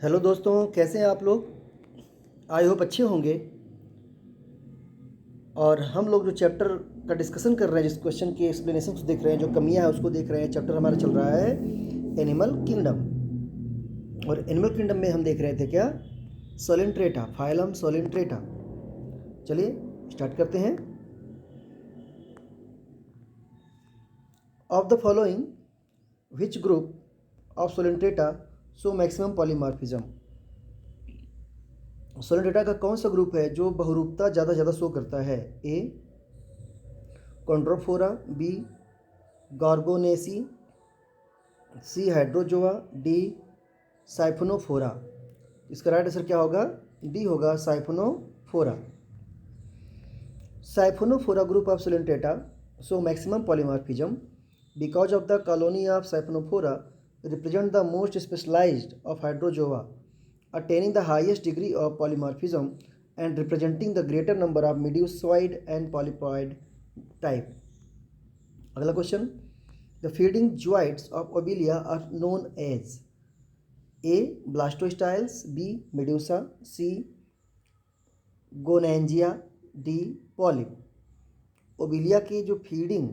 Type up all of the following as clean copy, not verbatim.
Hello दोस्तों, कैसे हैं आप लोग। आई होप अच्छे होंगे। और हम लोग जो चैप्टर का डिस्कशन कर रहे हैं, जिस क्वेश्चन की एक्सप्लेनेशन को देख रहे हैं, जो कमियां हैं उसको देख रहे हैं, चैप्टर हमारा चल रहा है एनिमल किंगडम। और एनिमल किंगडम में हम देख रहे थे क्या, सोलिनट्रेटा, फाइलम सोलिनट्रेटा। चलिए स्टार्ट करते हैं। Of the following which group of Coelenterata show maximum polymorphism. Coelenterata का कौन सा ग्रुप है जो बहुरूपता ज़्यादा शो करता है। A Chondrophora, B Gorgonacea, C Hydrozoa, D Siphonophora. इसका राइट आंसर क्या होगा, डी होगा Siphonophora. Siphonophora group of Coelenterata show maximum polymorphism because of the colony of Siphonophora represent the most specialised of Hydrozoa attaining the highest degree of polymorphism and representing the greater number of medusoid and polypoid type. अगला question, the feeding zoids of Obelia are known as A blastostyles, B medusa, C gonangia, D polyp। Obelia के जो feeding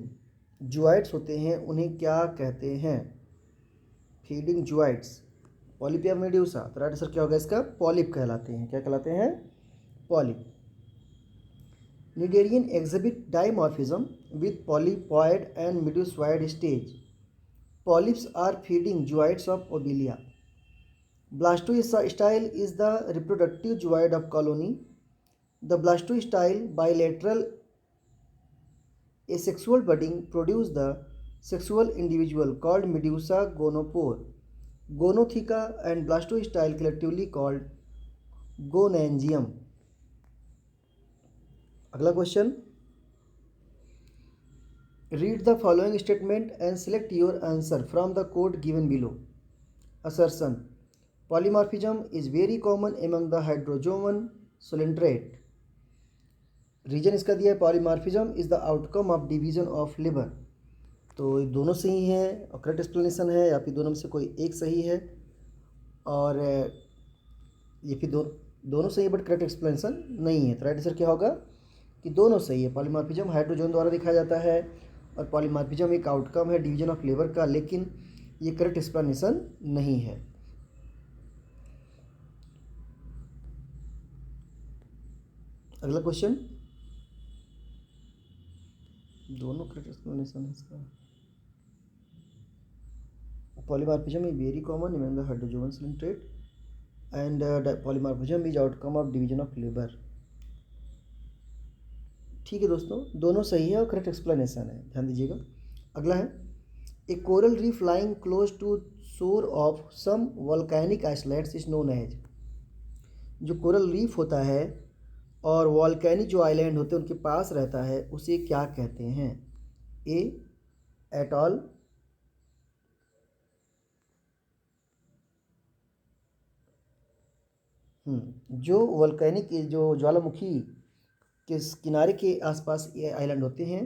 जुआइड्स होते हैं उन्हें क्या कहते हैं। Feeding zooids, polyp या मेड्यूसा। तो राइट आंसर क्या होगा इसका, पॉलिप कहलाते हैं। क्या कहलाते हैं, polyp. Cnidarian exhibit dimorphism with polypoid and medusoid stage. Polyps are feeding zooids of Obelia. Blastostyle is the reproductive zooid of colony. The blastostyle bilateral asexual budding produce the sexual individual called medusa gonopore. Gonotheca and blastostyle collectively called gonangium. अगला question, read the following statement and select your answer from the code given below. Assertion, polymorphism is very common among the hydrozoan solintrate. Reason इसका दिया है, polymorphism is the outcome of division of लिवर। तो दोनों सही हैं और correct explanation है, या फिर दोनों में से कोई एक सही है। और ये फिर दोनों सही है बट करेक्ट एक्सप्लेनेशन नहीं है। तो राइट आंसर क्या होगा कि दोनों सही है। पॉलीमॉर्फिज्म हाइड्रोजन द्वारा दिखाया जाता है और पॉलीमॉर्फिज्म एक आउटकम है डिवीजन ऑफ लिवर का, लेकिन ये करेक्ट एक्सप्लेनेशन नहीं है। अगला क्वेश्चन, दोनों करेक्ट एक्सप्लेनेशन है इसका। Polymorphism is very common among the hydrozoan coelenterate and polymorphism is outcome of division of लिवर। ठीक है दोस्तों, दोनों सही है और करेक्ट एक्सप्लेनेशन है, ध्यान दीजिएगा। अगला है, a coral reef lying close to shore of some volcanic islands is known as. जो कोरल रीफ होता है और वॉल्केनिक जो आइलैंड होते हैं उनके पास रहता है, उसे क्या कहते हैं। ए एटॉल, जो वॉल्केनिक जो ज्वालामुखी के किनारे के आसपास ये आइलैंड होते हैं,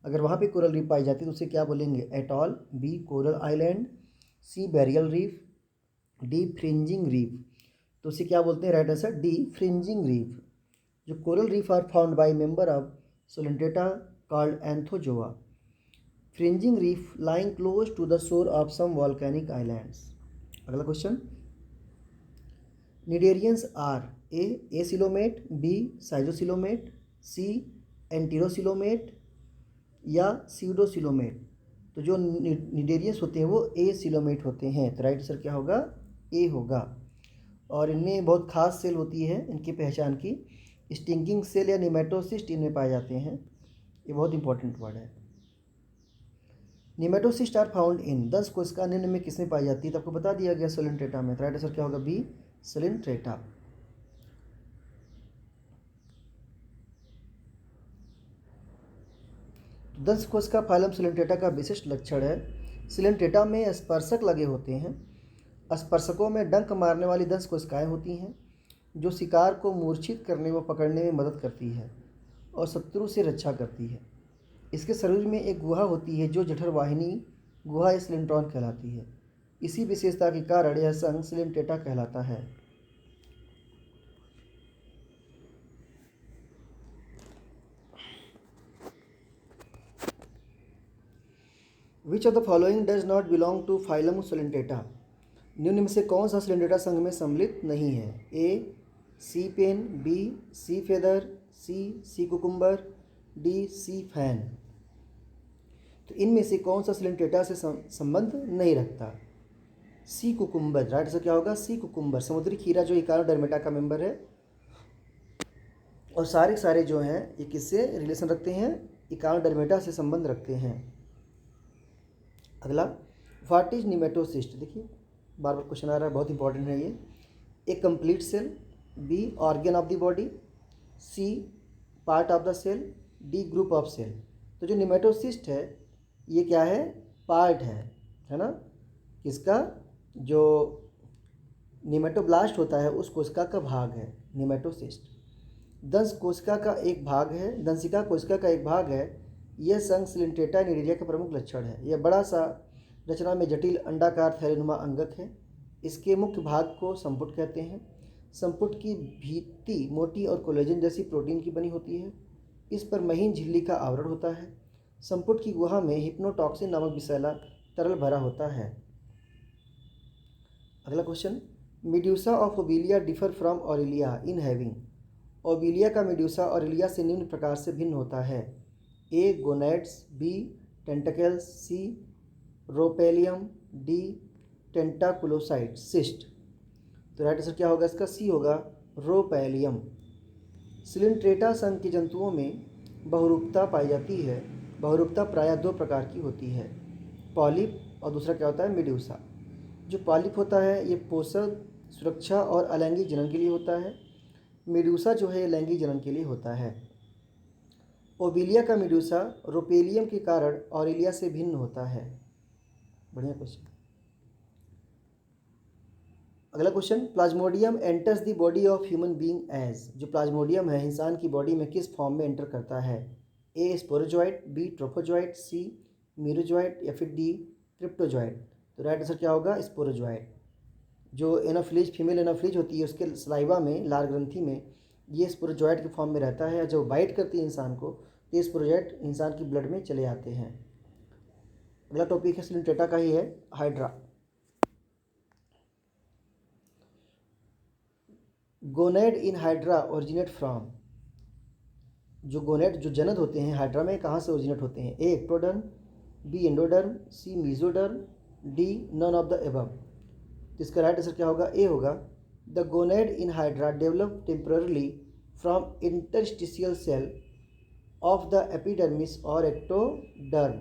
अगर वहाँ पे कोरल रीफ पाई जाती है तो उसे क्या बोलेंगे, atoll. B coral island, C barrier reef, D fringing reef. तो उसे क्या बोलते हैं, right answer D fringing reef. जो coral reef are found by member of Coelenterata called Anthozoa. Fringing reef lying close to the shore of some volcanic islands. अगला question, cnidarians are A acoelomate, B schizocoelomate, C enterocoelomate या pseudocoelomate. तो जो cnidarians होते हैं वो acoelomate होते हैं। तो राइट आंसर क्या होगा, ए होगा। और इनमें बहुत खास सेल होती है इनकी पहचान की, स्टिंकिंग सेल या निमेटोसिस्ट इनमें पाए जाते हैं। ये बहुत इंपॉर्टेंट वर्ड है। निमेटोसिस्ट आर फाउंड इन, दंश कोशिका निम्न में किसमें पाई जाती है, तो आपको बता दिया गया सोलिनट्रेटा में। तो राइट आंसर क्या होगा, बी सोलिनट्रेटा। दंश कोशिका फाइलम सोलिनट्रेटा का विशिष्ट लक्षण है, सोलिनट्रेटा में स्पर्शक लगे होते हैं। स्पर्शकों में डंक मारने वाली दंश कोशिकाएं होती हैं जो शिकार को मूर्छित करने व पकड़ने में मदद करती है और शत्रु से रक्षा करती है। इसके शरीर में एक गुहा होती है जो जठर वाहिनी गुहा स्लिंट्रॉन कहलाती है। इसी विशेषता के कारण यह संघ सिलेंट्रेटा कहलाता है। Which of the following does not belong to phylum Coelenterata? निम्न में से कौन सा सिलेंट्रेटा संघ में सम्मिलित नहीं है? A C pen, B C feather, C cucumber, D C fan. तो इनमें से कौन सा सिलेंट्रेटा से संबंध नहीं रखता? Sea cucumber. राइट आंसर क्या होगा? Sea cucumber. समुद्री खीरा जो इकानोडर्मेटा का मेंबर है, और सारे जो हैं ये किससे रिलेशन रखते हैं? इकानोडर्मेटा से संबंध रखते हैं। अगला, व्हाट इज निमेटोसिस्ट? देखिए बार बार क्वेश्चन आ रहा है, बहुत इंपॉर्टेंट है ये। A complete cell, B organ of the body, C part of the cell, D group of cell. तो जो निमेटोसिस्ट है ये क्या है? पार्ट है ना? किसका? जो निमेटोब्लास्ट होता है उस कोशिका का भाग है निमेटोसिस्ट। दंश कोशिका का एक भाग है, दंशिका कोशिका का एक भाग है। यह संघ सिलेंट्रेटा निडेरिया का प्रमुख लक्षण है। यह बड़ा सा रचना में जटिल अंडाकार थैलेनुमा अंगक है। इसके मुख्य भाग को संपुट कहते हैं। संपुट की भित्ति मोटी और कोलेजन जैसी प्रोटीन की बनी होती है। इस पर महीन झिल्ली का आवरण होता है। संपुट की गुहा में हिप्नोटॉक्सिन नामक विषैला तरल भरा होता है। अगला question, medusa of Obelia differ from Aurelia in having? Obelia का मेड्यूसा ऑरिलिया से निम्न प्रकार से भिन्न होता है। ए गोनैड्स, बी टेंटकल्स, सी रोपेलियम, डी टेंटाकुलोसाइट सिस्ट। तो राइट आंसर क्या होगा इसका? सी होगा, रोपेलियम। सिलेंट्रेटा संघ के जंतुओं में बहुरूपता पाई जाती है। बहुरूपता प्रायः दो प्रकार की होती है, पॉलिप और दूसरा क्या होता है? मेड्यूसा। जो पॉलिप होता है ये पोषण, सुरक्षा और अलैंगिक जनन के लिए होता है। मेड्यूसा जो है लैंगिक जनन के लिए होता है। ओबिलिया का मेड्यूसा रोपेलियम के कारण ऑरिलिया से भिन्न होता है। बढ़िया क्वेश्चन। अगला question, plasmodium enters the body of human being as? जो प्लाज्मोडियम है इंसान की बॉडी में किस फॉर्म में एंटर करता है? ए स्पोरोजोइट, बी ट्रोफोजोइट, सी मीरोजोइट या फिर डी क्रिप्टोजोइट। तो राइट आंसर क्या होगा? स्पोरोजोइट। जो एनाफ्लीज, फीमेल एनाफ्लीज होती है उसके सलाइवा में, लार ग्रंथि में ये स्पोरोजोइट के फॉर्म में रहता है। जब बाइट करती है इंसान को तो ये स्पोरोजोइट इंसान की ब्लड में चले आते हैं। अगला टॉपिक है सिलेंट्रेटा का ही है, hydra. Gonad in hydra originate from? जो गोनेड, जो जनद होते हैं हाइड्रा में, कहाँ से ओरिजिनेट होते हैं? A ectoderm, B endoderm, C mesoderm, D none of the above. तो इसका राइट आंसर क्या होगा? ए होगा, the gonad in Hydra develop temporarily from interstitial cell of the epidermis or ectoderm.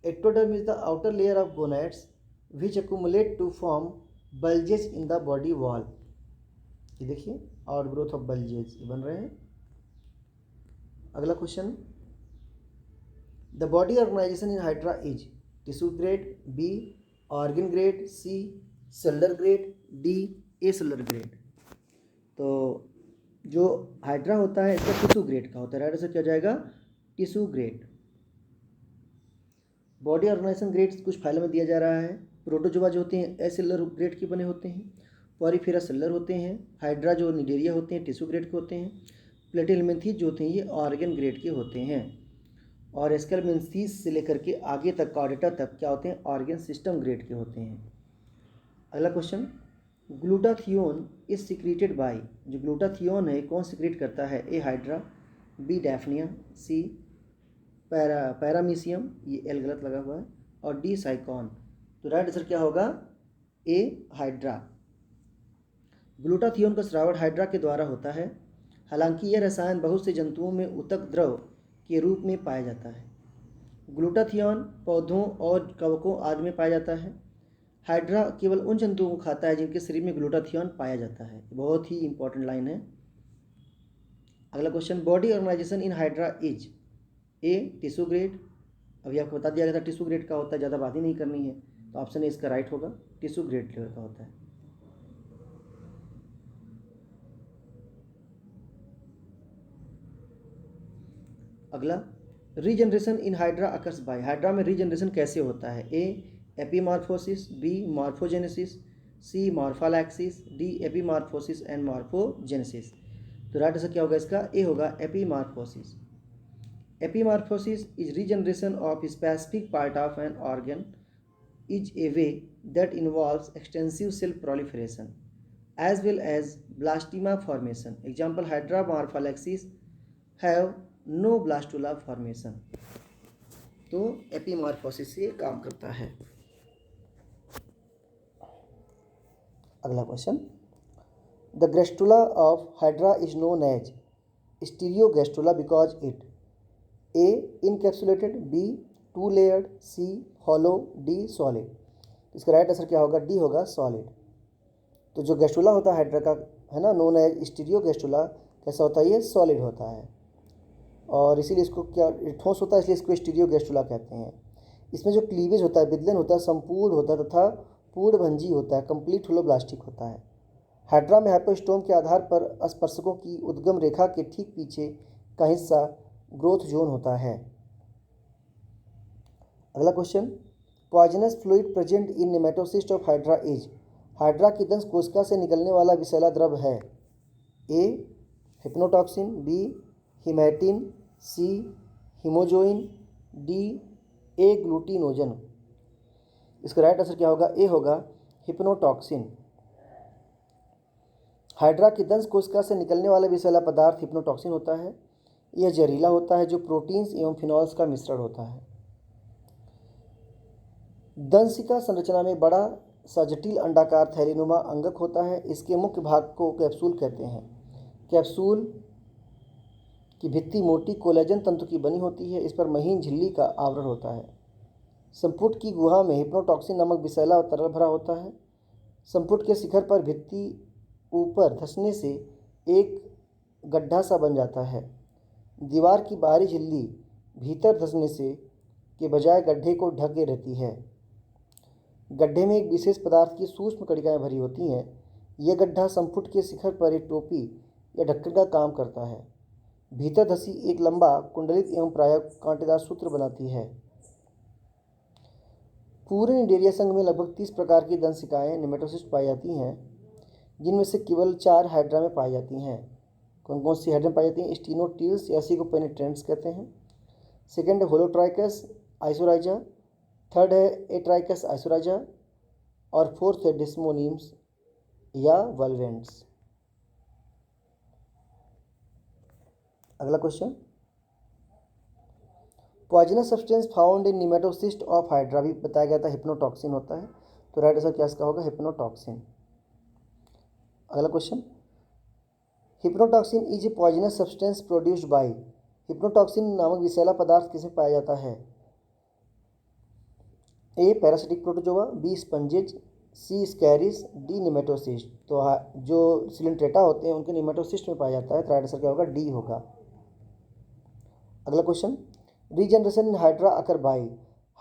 Ectoderm is the outer layer of gonads which accumulate to form bulges in the body wall. ये देखिए, outgrowth of bulges ये बन रहे हैं। अगला question, the body organization in hydra is tissue grade, B organ grade, C cellular grade, D acellular grade। तो जो hydra होता है इसका टिश्यू ग्रेड का होता है। राइट आंसर क्या जाएगा? Tissue grade. Body organization grade कुछ फाइलों में दिया जा रहा है। प्रोटोजोआ जो होते हैं एसेलुलर ग्रेड के बने होते हैं। पॉरीफेरा सेलुलर होते हैं। हाइड्रा जो निडेरिया होते हैं टिश्यू ग्रेड के होते हैं। प्लेटिहेल्मिन्थीज जो होते हैं ये ऑर्गन ग्रेड के होते हैं। और एस्केलमेंथीज से लेकर के आगे तक कॉर्डेटा तक क्या होते हैं? ऑर्गन सिस्टम ग्रेड के होते हैं। अगला question, glutathione is secreted by? जो ग्लूटाथियोन है कौन सिक्रीट करता है? A Hydra, B Daphnia, C Paramecium, ये एल गलत लगा हुआ है, और डी साइकॉन। तो राइट आंसर क्या होगा? ए हाइड्रा। ग्लूटाथियोन का स्रावण हाइड्रा के द्वारा होता है। हालांकि यह रसायन बहुत से जंतुओं में ऊतक द्रव के रूप में पाया जाता है। ग्लूटाथियोन पौधों और कवकों आदि में पाया जाता है। हाइड्रा केवल उन जंतुओं को खाता है जिनके शरीर में ग्लूटाथियोन पाया जाता है। बहुत ही इंपॉर्टेंट लाइन है। अगला question, body organization in hydra is? A tissue grade, अभी आपको बता दिया गया था टिश्यू ग्रेड का होता है, ज़्यादा बात ही नहीं करनी है। तो ऑप्शन ए इसका राइट होगा, टिश्यू ग्रेड लेवल का होता है। अगला, regeneration in Hydra occurs by? Hydra में रीजनरेशन कैसे होता है? A epimorphosis, B morphogenesis, C morpholaxis, D epimorphosis and morphogenesis. तो राइट आंसर क्या होगा इसका? ए होगा epimorphosis. Epimorphosis is regeneration of specific part of an organ is a way that involves extensive cell proliferation as well as blastema formation. Example, Hydra morpholexis have no blastula formation. तो एपीमॉर्फोसिस से काम करता है। अगला question, the gastrula of Hydra is known as stereogastrula because it A encapsulated, B two layered, C hollow, D solid. इसका right answer क्या होगा? D होगा सॉलिड। तो जो गैस्ट्रुला होता है हाइड्रा का, है ना, नोन एज स्टीरियो गैस्ट्रुला, कैसा होता है? ये सॉलिड होता है और इसीलिए इसको क्या, ठोस होता है इसलिए इसको स्टीरियो गैस्ट्रुला कहते हैं। इसमें जो क्लीवेज होता है, विदलन होता है, संपूर्ण होता है तथा पूर्णभंजी होता है, कंप्लीट होलोब्लास्टिक होता है। हाइड्रा में हाइपोस्टोम के आधार पर स्पर्शकों की उद्गम रेखा के ठीक पीछे का हिस्सा ग्रोथ जोन होता है। अगला question, poisonous fluid present in nematocyst of Hydra is. Hydra की दंश कोशिका से निकलने वाला विषैला द्रव है। A hypnotoxin, B haematin, C haemozoin, D agglutinogen. इसका राइट आंसर क्या होगा? ए होगा हिप्नोटॉक्सिन। हाइड्रा की दंश कोशिका से निकलने वाला विषैला पदार्थ हिप्नोटॉक्सिन होता है। यह जहरीला होता है जो प्रोटीन्स एवं फिनॉल्स का मिश्रण होता है। दंशिका संरचना में बड़ा सा जटिल अंडाकार थैलीनुमा अंगक होता है। इसके मुख्य भाग को कैप्सूल कहते हैं। कैप्सूल की भित्ति मोटी कोलेजन तंतु की बनी होती है। इस पर महीन झिल्ली का आवरण होता है। संपुट की गुहा में हिप्नोटॉक्सिन नामक विषैला तरल भरा होता है। संपुट के शिखर पर भित्ति ऊपर धंसने से एक गड्ढा सा बन जाता है। दीवार की बाहरी झिल्ली भीतर धंसने से के बजाय गड्ढे को ढके रहती है। गड्ढे में एक विशेष पदार्थ की सूक्ष्म कणिकाएं भरी होती हैं। यह गड्ढा संपुट के शिखर पर एक टोपी या ढक्कन का काम करता है। भीतर धसी एक लंबा कुंडलित एवं प्रायः कांटेदार सूत्र बनाती है। पूरे निडेरिया संघ में लगभग 30 प्रकार की दंशिकाएं नेमेटोसिस्ट पाई जाती हैं, जिनमें से केवल 4 हाइड्रा में पाई जाती हैं। कौन कौन सी हाइड्रा में पाई जाती हैं? स्टीनोटिल्स, ऐसी को पेनिट्रेंट्स कहते हैं। सेकेंड है होलोट्राइकस आइसोराइजा, थर्ड है एट्राइकस आइसोराइजा और फोर्थ है डिस्मोनिम्स या वल्वेंट्स। अगला question, poisonous substance found in nematocyst of hydra भी बताया गया था हिप्नोटॉक्सिन होता है। तो राइट आंसर क्या इसका होगा? हिप्नोटॉक्सिन। अगला question, hypnotoxin is a poisonous substance produced by. Hypnotoxin नामक विषैला पदार्थ किसमें पाया जाता है? ए पैरासिटिक प्रोटोजोआ, बी स्पंजेज, सी स्कैरिस, डी नेमेटोसिस्ट। तो जो सिलेंट्रेटा होते हैं उनके नेमेटोसिस्ट में पाया जाता है। तो राइट आंसर क्या होगा? डी होगा। अगला question, regeneration in hydra occur by.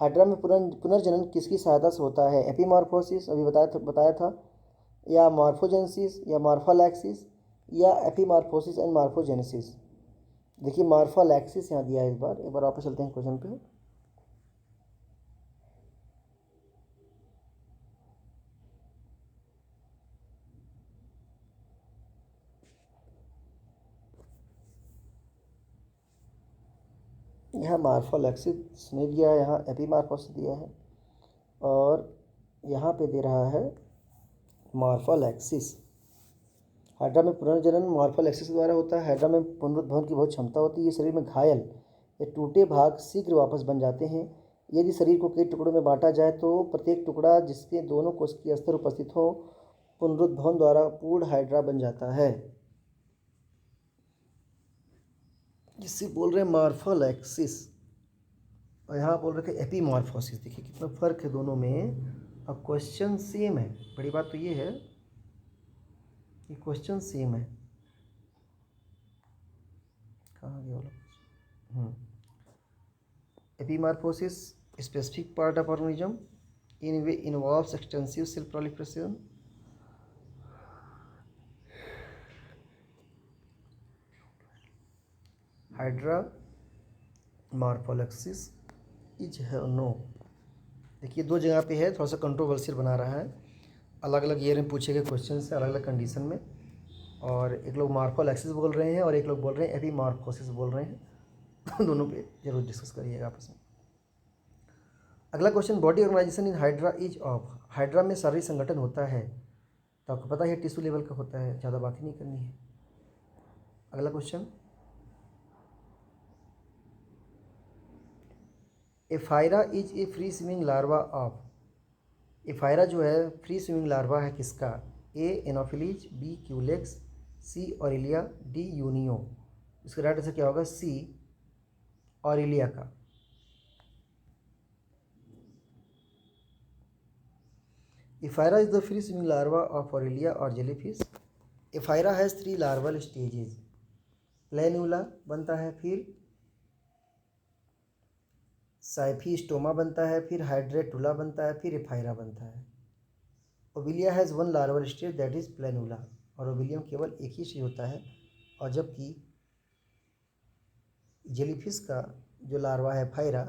Hydra में पुनर्जनन किसकी सहायता से होता है? एपीमॉर्फोसिस अभी बताया था, या मॉर्फोजेनेसिस, या मॉर्फोलैक्सिस, या एपीमॉर्फोसिस एंड मॉर्फोजेनेसिस। देखिए मॉर्फोलैक्सिस यहाँ दिया है। एक बार वापस चलते हैं क्वेश्चन पे। यहाँ मॉर्फोलैक्सिस नहीं दिया है, यहाँ एपीमॉर्फोसिस दिया है और यहाँ पे दे रहा है मॉर्फोलैक्सिस। हाइड्रा में पुनर्जनन मॉर्फोलैक्सिस के द्वारा होता है। हाइड्रा में पुनरुद्भवन की बहुत क्षमता होती है। शरीर में घायल या टूटे भाग शीघ्र वापस बन जाते हैं। यदि शरीर को कई टुकड़ों में बांटा जाए तो प्रत्येक टुकड़ा जिसके दोनों कोशिकीय स्तर उपस्थित हो, पुनरुद्भवन द्वारा पूर्ण हाइड्रा बन जाता है, जिससे बोल रहे हैं मॉर्फोलैक्सिस। और यहाँ बोल रहे थे एपीमॉर्फोसिस। देखिए कितना फ़र्क है दोनों में और क्वेश्चन सेम है। बड़ी बात तो ये है कि क्वेश्चन सेम है। कहाँ गया वाला? Epimorphosis specific part of organism in way involves extensive cell proliferation. Hydra morpholaxis is है नो। देखिए 2 जगह पे है, थोड़ा सा कंट्रोवर्शियल बना रहा है। अलग अलग ईयर में पूछे गए क्वेश्चन से अलग अलग कंडीशन में, और एक लोग मार्फोलैक्सिस बोल रहे हैं और एक लोग बोल रहे हैं एपिमॉर्फोसिस बोल रहे हैं। दोनों पे जरूर डिस्कस करिएगा आपस में। अगला question, body organization in hydra is of. Hydra में शारीरिक संगठन होता है, तो आपको पता है टिश्यू लेवल का होता है, ज़्यादा बात ही नहीं करनी है। अगला question, ephyra is a free swimming larva of. Ephyra जो है फ्री स्विमिंग लार्वा है किसका? A Anopheles, B Culex, C Aurelia, D Unio. इसका राइट आंसर क्या होगा? सी ऑरिलिया का। Ephyra is the free swimming larva of Aurelia और jellyfish. Ephyra has 3 larval stages. Planula बनता है, फिर साइफिस्टोमा बनता है, फिर हाइड्रेटुला बनता है, फिर एफायरा बनता है। Obelia has 1 larval stage that is planula, और ओबिलियम केवल एक ही स्टेज होता है। और जबकि जेलीफिश का जो लार्वा है फायरा,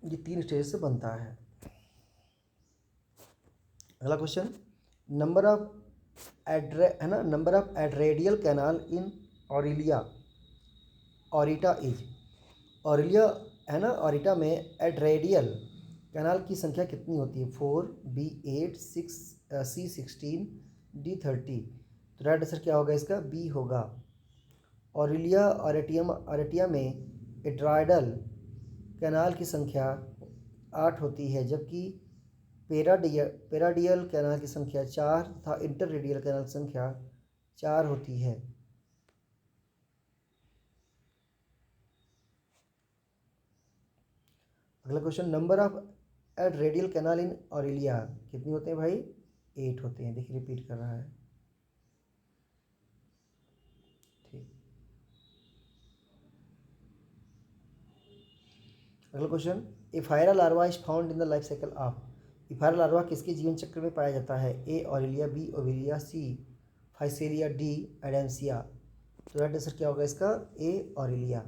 ये 3 स्टेज से बनता है। अगला question, number of number of adradial canal in Aurelia aurita is. Aurelia है ना, ऑरिटा में एड्रेडियल कैनाल की संख्या कितनी होती है? 4, बी 8, 6, सी 16, डी 30। तो राइट आंसर क्या होगा इसका? बी होगा। ऑरिलिया ऑरेटिया में एड्राइडल कैनाल की संख्या 8 होती है, जबकि पेराडियल कैनाल की संख्या 4 तथा इंटररेडियल कैनाल की संख्या 4 होती है। अगला question, number of adradial canal in Aurelia कितनी होते हैं भाई? 8 होते हैं। देखिए रिपीट कर रहा है। ठीक। अगला question, ephyra larva is found in the life cycle of. Ephyra larva किसके जीवन चक्र में पाया जाता है? ए ऑरिलिया, बी ओविलिया, सी फाइसेलिया, डी एडेंसिया। तो राइट आंसर क्या होगा इसका? ए ऑरिलिया।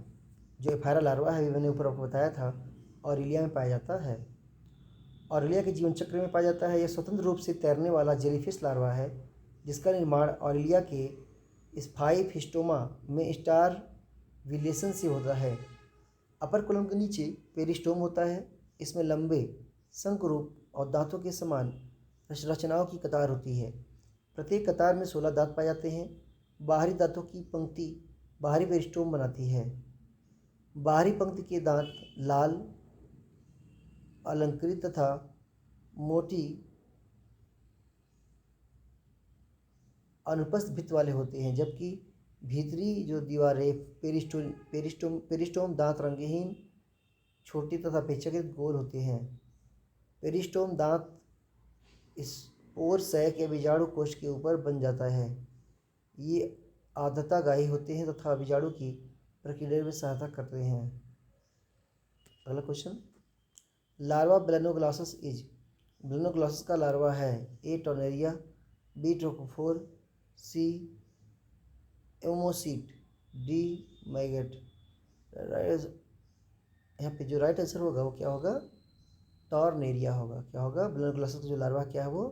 जो इफायरा लार्वा है, मैंने ऊपर आपको बताया था, ऑरिलिया में पाया जाता है। ऑरिलिया के जीवन चक्र में पाया जाता है। यह स्वतंत्र रूप से तैरने वाला जेलीफिश लार्वा है, जिसका निर्माण ऑरिलिया के स्पाइफिस्टोमा में स्टार विलेशन से होता है। अपर कॉलम के नीचे पेरिस्टोम होता है। इसमें लंबे शंख रूप और दांतों के समान रचनाओं की कतार होती है। प्रत्येक कतार में 16 दांत पाए जाते हैं। बाहरी दांतों की पंक्ति बाहरी पेरिस्टोम बनाती है। बाहरी पंक्ति के दांत लाल, अलंकृत तथा मोटी अनुपस्थ भित्त वाले होते हैं, जबकि भीतरी जो दीवारें पेरिस्टोम दांत रंगहीन, छोटी तथा अपेक्षाकृत गोल होते हैं। पेरिस्टोम दांत स्पोर सैक या बीजाणु कोश के ऊपर बन जाता है। ये आधतागाही होते हैं तथा बीजाणु की प्रक्रिया में सहायता करते हैं। अगला क्वेश्चन, लार्वा ब्लेनोग्लासस इज। ब्लेनोग्लासस का लार्वा है ए टोनेरिया, बी ट्रोकोफोर, सी एमोसीट, डी मैगेट। यहाँ पे जो राइट आंसर होगा वो क्या होगा? टॉर्नेरिया होगा। क्या होगा? ब्लेनोग्लासस का जो लार्वा क्या है वो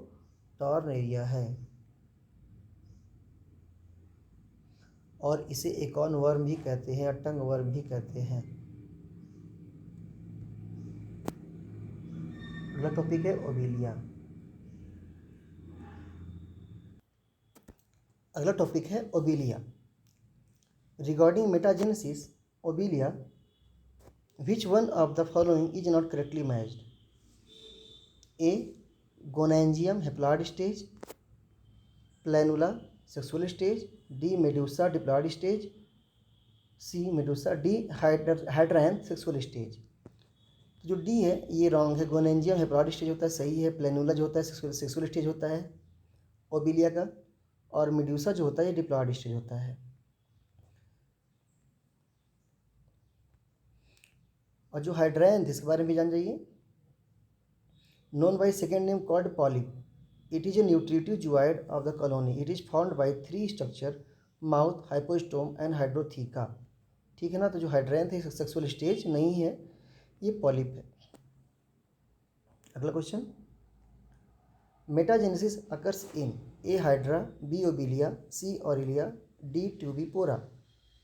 टॉर्नेरिया है। और इसे एकॉर्न वर्म भी कहते हैं, टंग वर्म भी कहते हैं। अगला टॉपिक है ओबेलिया। अगला टॉपिक है Obelia. Regarding metagenesis Obelia, which one of the following is not correctly matched? A. Gonangium haploid stage, planula sexual stage, D. Medusa diploid stage, C. Medusa, D. Hydranth sexual stage। जो D है ये wrong है। गोनेंजियम haploid stage होता है, सही है। Planula जो होता है सेक्सुअल स्टेज होता है ओबिलिया का, और मेड्यूसा जो होता है ये डिप्लॉइड स्टेज होता है। और जो हाइड्रैंथ इसके बारे में भी जान जाइए। Known by second name called polyp, it is a nutritive zooid of the colony. It is found by 3 structure, mouth, hypostome and hydrotheca. ठीक है ना। तो जो हाइड्रेंथ है सेक्सुअल स्टेज नहीं है, ये पॉलिप है। अगला question, metagenesis occurs in a Hydra, B Obelia, C Aurelia, D Tubipora.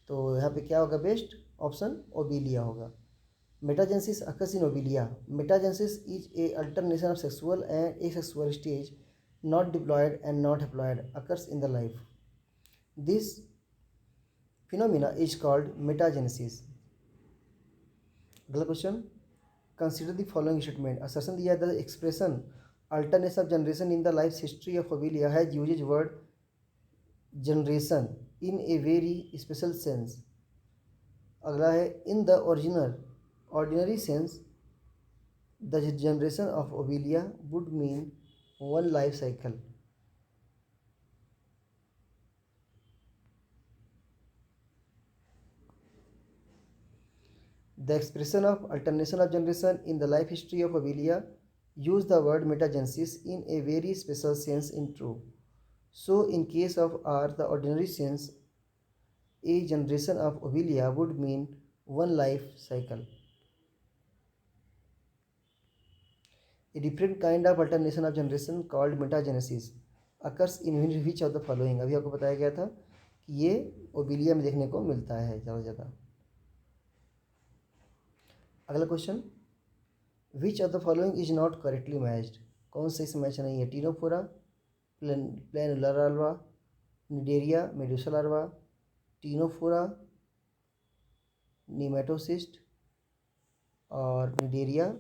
तो यहाँ पे क्या होगा बेस्ट ऑप्शन ओबिलिया होगा। Metagenesis occurs in Obelia. Metagenesis is a alternation of sexual and asexual stage not diploid and not haploid occurs in the life. This phenomena is called metagenesis. अगला question, consider the following statement. Assertion दिया the expression alternation of generation in the life history of Obelia has used word generation in a very special sense. अगला है in the ordinary sense the generation of Obelia would mean one life cycle. The expression of alternation of generation in the life history of Obelia use the word metagenesis in a very special sense in true. So in case of R, the ordinary sense, a generation of Obelia would mean one life cycle. A different kind of alternation of generation called metagenesis occurs in which of the following। अभी आपको बताया गया था कि ये Obelia में देखने को मिलता है ज़्यादा। अगला question, which of the following is not correctly matched. कौन सा इस मैच नहीं है। Ctenophora, planula larva, Cnidaria medusa larva, Ctenophora, nematocyst और निडेरिया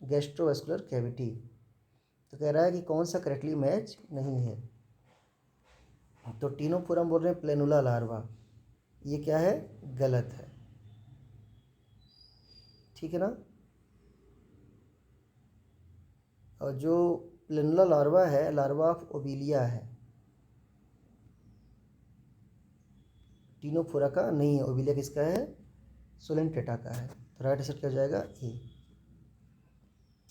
गैस्ट्रोवेस्कुलर कैविटी। तो कह रहा है कि कौन सा करेक्टली मैच नहीं है। तो टीनोफोरा बोल रहे हैं प्लेनुला लार्वा, ये क्या है गलत है, ठीक है ना। और जो प्लेनुला लार्वा है लार्वा ऑफ ओबिलिया है, टीनोफोरा का नहीं है। ओबिलिया किसका है, सोलेंटेटा का है। तो राइट आंसर क्या हो जाएगा ए।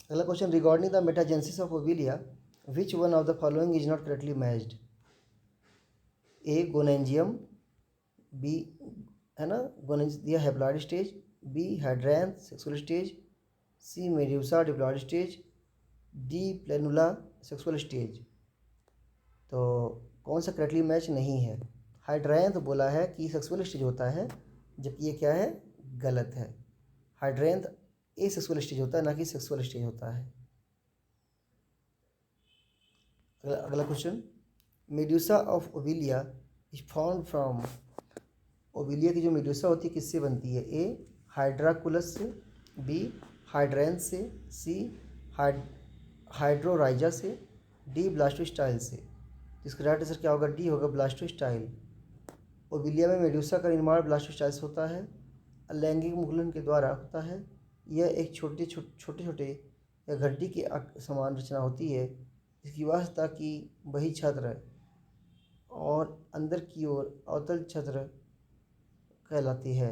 अगला question, regarding the metagenesis of Obelia which one of the following is not correctly matched. A gonangium, B है ना gonangia haploid stage, B hydranth sexual stage, C medusa diploid stage, D planula sexual stage. तो कौन सा correctly match नहीं है। हाइड्रैंथ बोला है कि सेक्सुअल स्टेज होता है, जबकि ये क्या है गलत है। हाइड्रैंथ ए सेक्सुअल स्टेज होता है, ना कि सेक्सुअल स्टेज होता है। अगला question, medusa of Obelia is found from. Obelia की जो मेड्यूसा होती है किससे बनती है। ए हाइड्राकुलस से, बी हाइड्रैंथ से, सी हाइड्रोराइजा से, डी ब्लास्टोस्टाइल से। इसका राइट आंसर क्या होगा, डी होगा ब्लास्टोस्टाइल। ओबिलिया में मेड्यूसा का निर्माण ब्लास्टोस्टाइल से होता है, लैंगिक मुकुलन के द्वारा होता है। यह एक छोटे छोटे या घंटी के समान रचना होती है। इसकी वास्तता की बही छत्र और अंदर की ओर अवतल छत्र कहलाती है।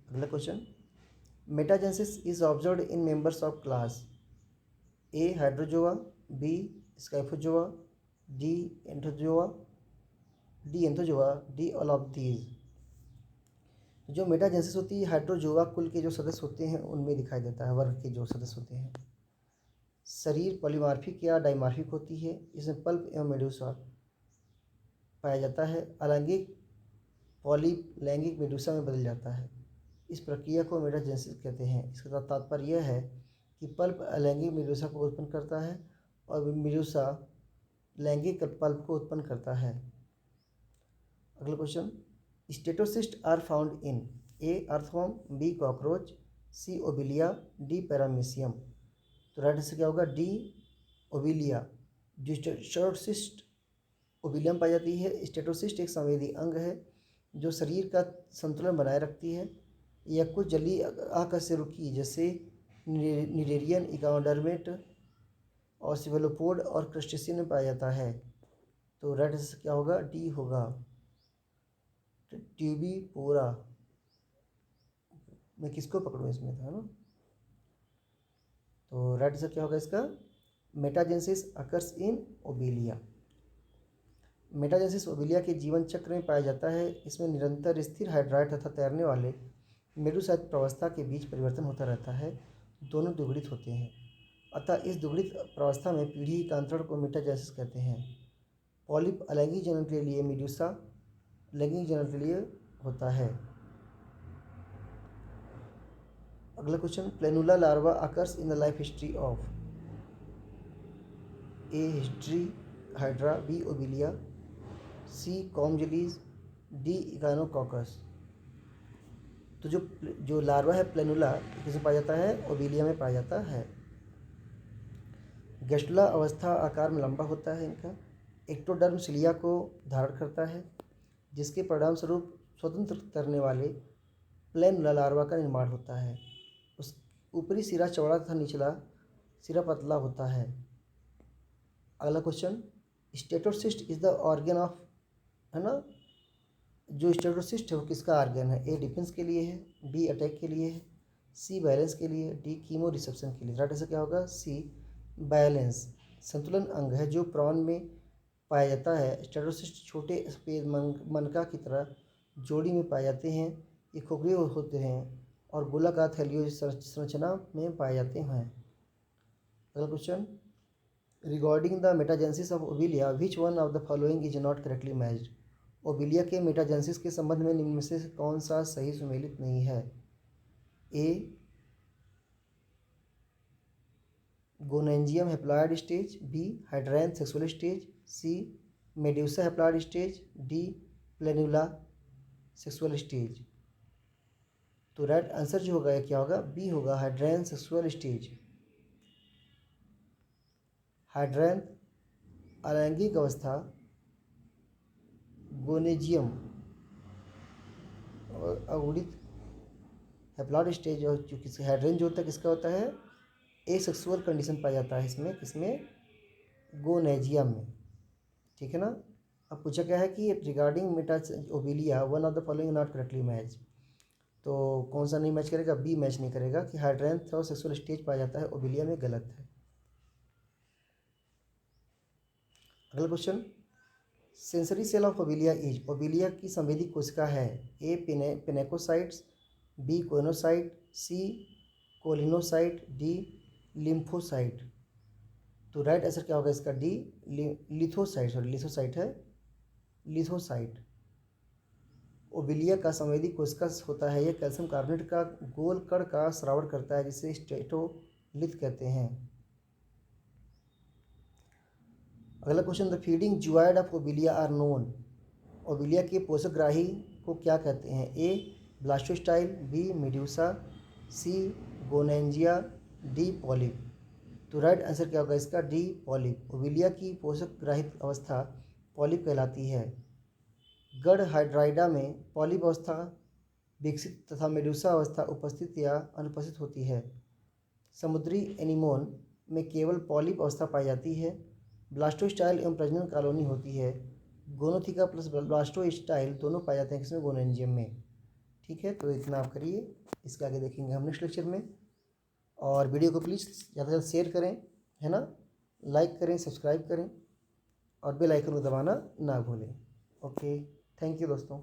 अगला question, metagenesis is observed in members of class. A hydrozoa, B scyphozoa, D anthozoa, D all of these. जो मेटाजेनेसिस होती है हाइड्रोजोआ कुल के जो सदस्य होते हैं उनमें दिखाई देता है, वर्ग के जो सदस्य होते हैं। शरीर पॉलीमार्फिक या डाइमार्फिक होती है। इसमें पल्प एवं मेडुसा पाया जाता है। अलैंगिक पॉलीप लैंगिक मेडुसा में बदल जाता है। इस प्रक्रिया को मेटाजेनेसिस कहते हैं। इसका तात्पर्य यह है कि पल्प अलैंगिक मेडुसा को उत्पन्न करता है और मेडुसा लैंगिक पल्प को उत्पन्न करता है। अगला question, statocyst are found in A earthworm, B cockroach, C obelia, D paramecium. तो राइट आंसर क्या होगा, डी ओबिलिया। जो स्टेटोसिस्ट ओबिलिया में पाई जाती है। स्टेटोसिस्ट एक संवेदी अंग है जो शरीर का संतुलन बनाए रखती है। यह कुछ जलीय आकशेरुकी जैसे निडेरियन, इकाओडर्मेट और सिफेलोपोड और क्रस्टेशियन में पाया जाता है। तो राइट आंसर क्या होगा, डी होगा ट्यूबिपोरा। मैं किसको पकड़ूँ इसमें था ना। तो राइट आंसर क्या होगा इसका, metagenesis occurs in Obelia. Metagenesis Obelia के जीवन चक्र में पाया जाता है। इसमें निरंतर स्थिर हाइड्राइड तथा तैरने वाले मेडुसाइट प्रावस्था के बीच परिवर्तन होता रहता है, दोनों द्विगुणित होते हैं। अतः इस द्विगुणित प्रावस्था में पीढ़ी का अंतरण को मेटाजेनेसिस कहते हैं। पॉलिप अलैंगिक जनन के लिए, मेडुसा लैंगिक जनन के लिए होता है। अगला question, planula larva occurs in the life history of a history Hydra, B Obelia, C comb jellies, D Echinococcus. तो जो लार्वा है प्लेनुला, किसमें पाया जाता है? ओविलिया में पाया जाता है। गैस्ट्रुला अवस्था आकार में लंबा होता है इनका। एक्टोडर्म सिलिया को धारण करता है, जिसके परिणामस्वरूप स्वतंत्र तैरने वाले प्लेनुला लार्वा का निर्माण होता है। उस ऊपरी सिरा चौड़ा तथा निचला सिरा पतला होता है। अगला question, statocyst is the organ of, है ना, जो स्टेटोसिस्ट है वो किसका ऑर्गन है? ए डिफेंस के लिए है, बी अटैक के लिए है, सी बैलेंस के लिए, डी कीमो रिसेप्शन के लिए। राइट आंसर क्या होगा? सी बैलेंस। संतुलन अंग है जो प्रॉन में पाया जाता है। स्टेटोसिस्ट छोटे सफेद मनका की तरह जोड़ी में पाए जाते हैं। ये खोखले होते हैं और गोलाकार थैलियों संरचना में पाए जाते हैं। अगला question, regarding the metagenesis of Obelia, which one of the following is not correctly matched? Obelia के मेटाजेनेसिस के संबंध में निम्न में से कौन सा सही सुमेलित नहीं है? A gonangium haploid stage, B hydranth sexual stage, C medusa haploid stage, D planula sexual stage. तो राइट आंसर जो होगा क्या होगा? बी होगा, हाइड्रैन सेक्सुअल स्टेज। हाइड्रैन अलैंगिक अवस्था, गोनेजियम और अगुणित हैप्लॉयड स्टेज, और जो किसी हाइड्रेन जो होता है किसका होता है? ए सेक्सुअल कंडीशन पाया जाता है इसमें, किसमें? गोनेजियम में। ठीक है ना। अब पूछा क्या है कि regarding meta Obelia one of the following not correctly match. तो कौन सा नहीं मैच करेगा? बी मैच नहीं करेगा कि हाइड्रेन और सेक्सुअल स्टेज पाया जाता है ओविलिया में, गलत है। अगला question, sensory cell of Obelia is, Obelia की संवेदी कोशिका है। A pinacocytes, B choanocyte, C colinocyte, D lymphocyte. तो राइट आंसर क्या होगा इसका? डी लिथोसाइट। सॉरी लिथोसाइट है, लिथोसाइट। ओविलिया का संवेदी कोशिका होता है। यह कैल्शियम कार्बोनेट का गोल कण का स्रावण करता है, जिसे स्टेटोलिथ कहते हैं। अगला question, the feeding zooid of Obelia are known. Obelia के पोषकग्राही को क्या कहते हैं? A blastostyle, B medusa, C gonangia, D polyp. तो राइट आंसर क्या होगा इसका? D polyp. ओविलिया की पोषकग्राहित अवस्था पॉलिप कहलाती है। गढ़ हाइड्राइडा में पॉलिप अवस्था विकसित तथा मेडुसा अवस्था उपस्थित या अनुपस्थित होती है। समुद्री एनीमोन में केवल पॉलिप अवस्था पाई जाती है। ब्लास्टोस्टाइल एवं प्रजनन कॉलोनी होती है। गोनोथिका प्लस ब्लास्टोस्टाइल दोनों पाए जाते हैं किसमें? गोनेंजियम में। ठीक है, तो इतना आप करिए, इसके आगे देखेंगे हम नेक्स्ट लेक्चर में। और वीडियो को प्लीज़ ज़्यादा से ज़्यादा शेयर करें, है ना, लाइक करें, सब्सक्राइब करें और बेल आइकन को दबाना ना भूलें। ओके, थैंक यू दोस्तों।